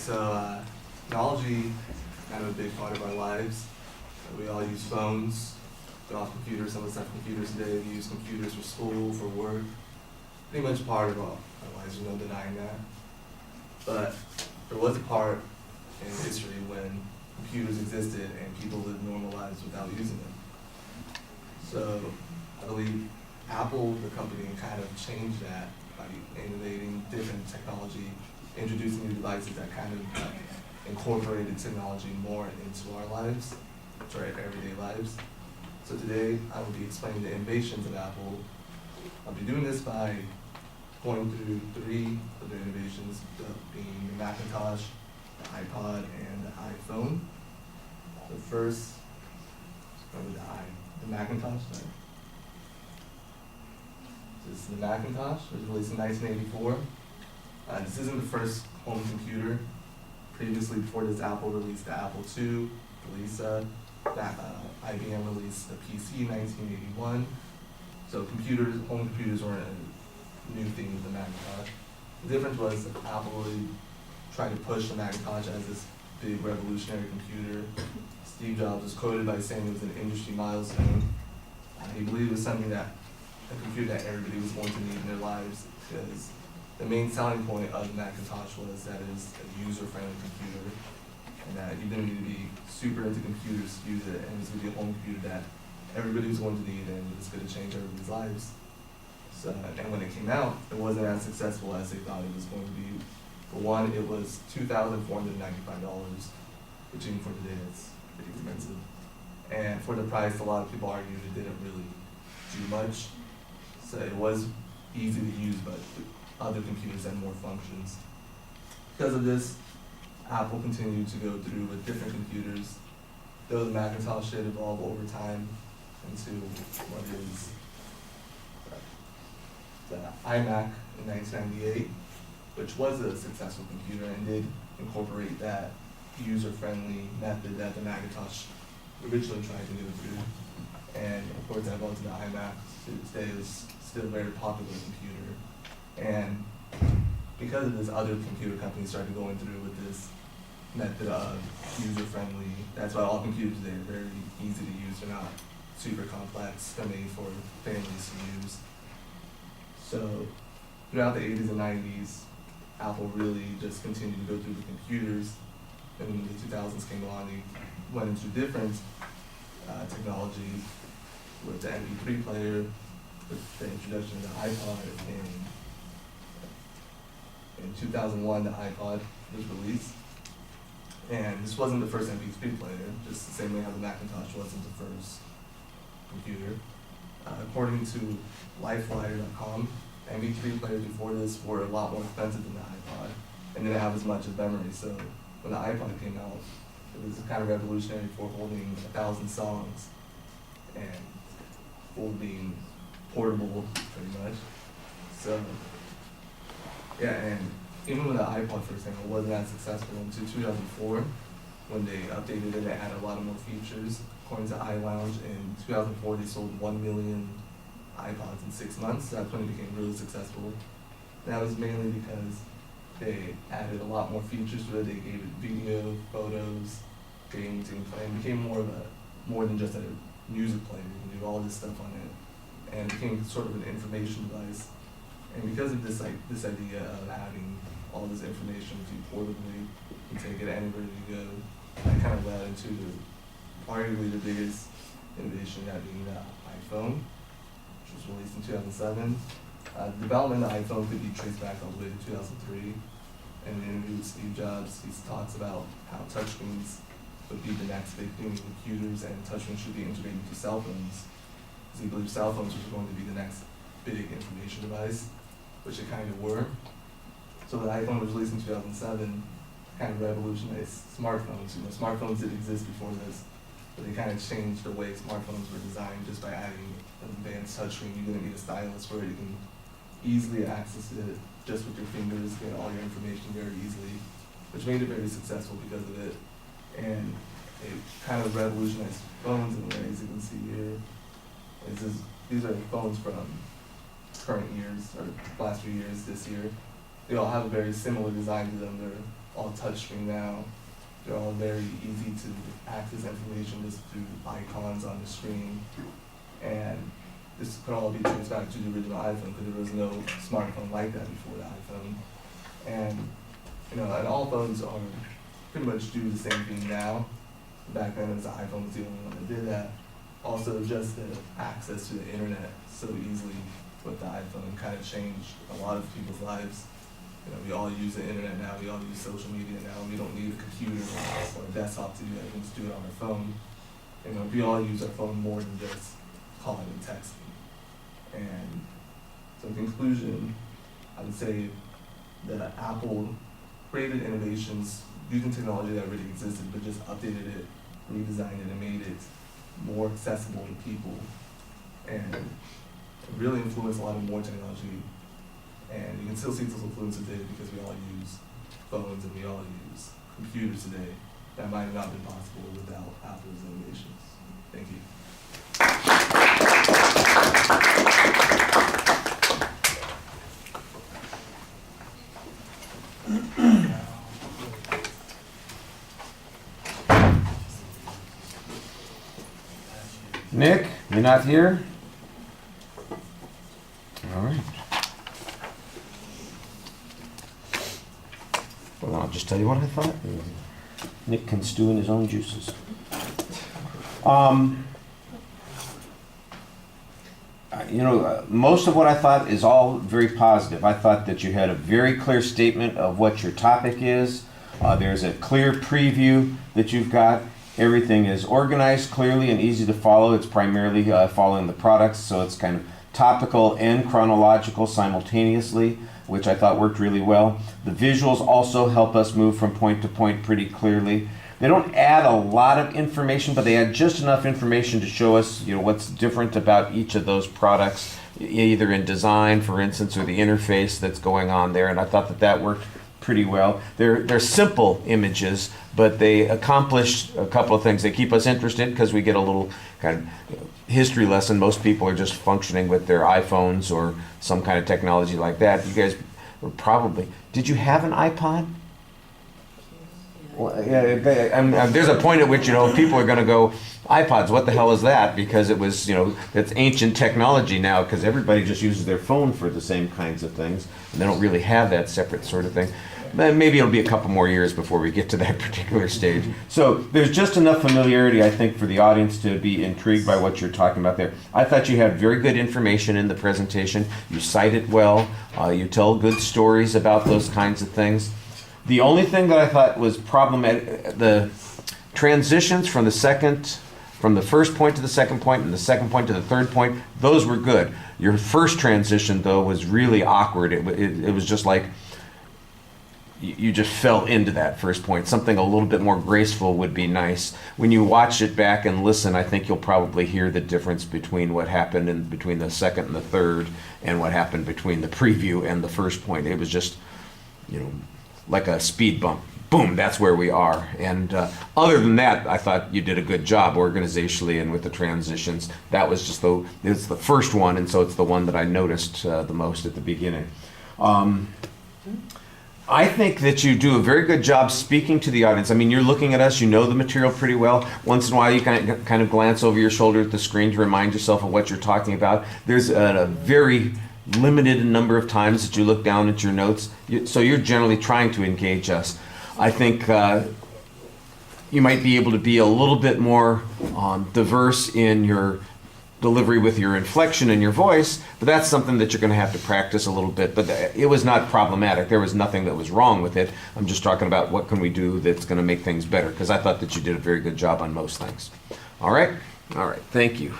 Technology is kind of a big part of our lives. We all use phones, we all have computers, some of us have computers today, we use computers for school, for work. Pretty much part of our lives, there's no denying that. But there was a part in history when computers existed and people lived normal lives without using them. So I believe Apple, the company, kind of changed that by innovating different technology, introducing new devices that kind of incorporated technology more into our lives, to our everyday lives. So today I will be explaining the innovations of Apple. I'll be doing this by going through three of their innovations, being the Macintosh, the iPod, and the iPhone. So first, the Macintosh. Sorry. This is the Macintosh. It was released in 1984. This isn't the first home computer. Previously, before this, Apple released the Apple II, the Lisa, IBM released the PC in 1981. So home computers weren't a new thing with the Macintosh. The difference was Apple really tried to push the Macintosh as this big revolutionary computer. Steve Jobs was quoted by saying it was an industry milestone. He believed it was something a computer that everybody was going to need in their lives, because the main selling point of the Macintosh was that it was a user-friendly computer, and that you didn't need to be super into computers to use it, and it was going to be a home computer that everybody was going to need, and it was going to change everybody's lives. So, and when it came out, it wasn't as successful as they thought it was going to be. For one, it was $2,495, which even for today is pretty expensive. And for the price, a lot of people argued it didn't really do much. So it was easy to use, but other computers had more functions. Because of this, Apple continued to go through with different computers, though the Macintosh did evolve over time into what is the iMac in 1998, which was a successful computer and did incorporate that user-friendly method that the Macintosh originally tried to go through. And of course, that evolved to the iMac. Today is still a very popular computer. And because of this, other computer companies started going through with this method of user-friendly. That's why all computers today are very easy to use. They're not super complex. They're made for families to use. So throughout the 80s and 90s, Apple really just continued to go through the computers. And when the 2000s came along, they went into different technology with the MP3 player, with the introduction of the iPod, and in 2001 the iPod was released. And this wasn't the first MP3 player, just the same way how the Macintosh wasn't the first computer. According to Lifewire.com, MP3 players before this were a lot more expensive than the iPod and didn't have as much as memory. So when the iPod came out, it was kind of revolutionary for holding 1,000 songs and for being portable, pretty much. So, yeah, and even when the iPod first came out, it wasn't as successful until 2004, when they updated it and added a lot of more features. According to iLounge, in 2004, they sold 1 million iPods in 6 months. That's when it became really successful. And that was mainly because they added a lot more features to it. They gave it video, photos, games, gameplay, and became more than just a music player. You can do all this stuff on it, and it became sort of an information device. And because of this idea of having all this information to portably, you can take it anywhere you go, that kind of led into arguably the biggest innovation, that being the iPhone, which was released in 2007. The development of the iPhone could be traced back all the way to 2003. And in an interview with Steve Jobs, he talks about how touchscreens would be the next big thing in computers, and touchscreens should be integrated into cell phones. Because he believed cell phones were going to be the next big information device, which it kind of were. So the iPhone was released in 2007, kind of revolutionized smartphones. You know, smartphones did exist before this, but they kind of changed the way smartphones were designed just by adding an advanced touchscreen. You didn't need a stylus where you can easily access it just with your fingers, get all your information very easily, which made it very successful because of it. And it kind of revolutionized phones in a way, as you can see here. These are phones from current years, or last few years, this year. They all have a very similar design to them. They're all touchscreen now. They're all very easy to access information just through icons on the screen. And this could all be traced back to the original iPhone because there was no smartphone like that before the iPhone. And and all phones are pretty much do the same thing now. Back then, it was the iPhone was the only one that did that. Also, just the access to the internet so easily with the iPhone kind of changed a lot of people's lives. We all use the internet now. We all use social media now. We don't need a computer or a desktop to do that. We can just do it on our phone. We all use our phone more than just calling and texting. And so in conclusion, I would say that Apple created innovations using technology that already existed, but just updated it, redesigned it, and made it more accessible to people. And it really influenced a lot of more technology. And you can still see this influence today because we all use phones and we all use computers today. That might have not been possible without Apple's innovations. Thank you. Nick, you're not here? All right. Well, I'll just tell you what I thought. Nick can stew in his own juices. Most of what I thought is all very positive. I thought that you had a very clear statement of what your topic is. There's a clear preview that you've got. Everything is organized clearly and easy to follow. It's primarily following the products, so it's kind of topical and chronological simultaneously, which I thought worked really well. The visuals also help us move from point to point pretty clearly. They don't add a lot of information, but they add just enough information to show us, what's different about each of those products, either in design, for instance, or the interface that's going on there. And I thought that worked pretty well. They're simple images, but they accomplish a couple of things. They keep us interested because we get a little kind of history lesson. Most people are just functioning with their iPhones or some kind of technology like that. You guys were probably, did you have an iPod? Well, yeah, there's a point at which people are going to go, iPods, what the hell is that? Because it was, that's ancient technology now because everybody just uses their phone for the same kinds of things and they don't really have that separate sort of thing. Maybe it'll be a couple more years before we get to that particular stage. So there's just enough familiarity, I think, for the audience to be intrigued by what you're talking about there. I thought you had very good information in the presentation. You cite it well. You tell good stories about those kinds of things. The only thing that I thought was problematic, the transitions from the first point to the second point and the second point to the third point, those were good. Your first transition, though, was really awkward. It was just like you just fell into that first point. Something a little bit more graceful would be nice. When you watch it back and listen, I think you'll probably hear the difference between what happened between the second and the third and what happened between the preview and the first point. It was just, like a speed bump. Boom, that's where we are. And other than that, I thought you did a good job organizationally and with the transitions. That was just it's the first one, and so it's the one that I noticed the most at the beginning. I think that you do a very good job speaking to the audience. I mean, you're looking at us, you know the material pretty well. Once in a while, you kind of glance over your shoulder at the screen to remind yourself of what you're talking about. There's a very limited number of times that you look down at your notes, so you're generally trying to engage us. I think you might be able to be a little bit more diverse in your delivery with your inflection and your voice, but that's something that you're going to have to practice a little bit. But it was not problematic. There was nothing that was wrong with it. I'm just talking about what can we do that's going to make things better, because I thought that you did a very good job on most things. All right? All right. Thank you.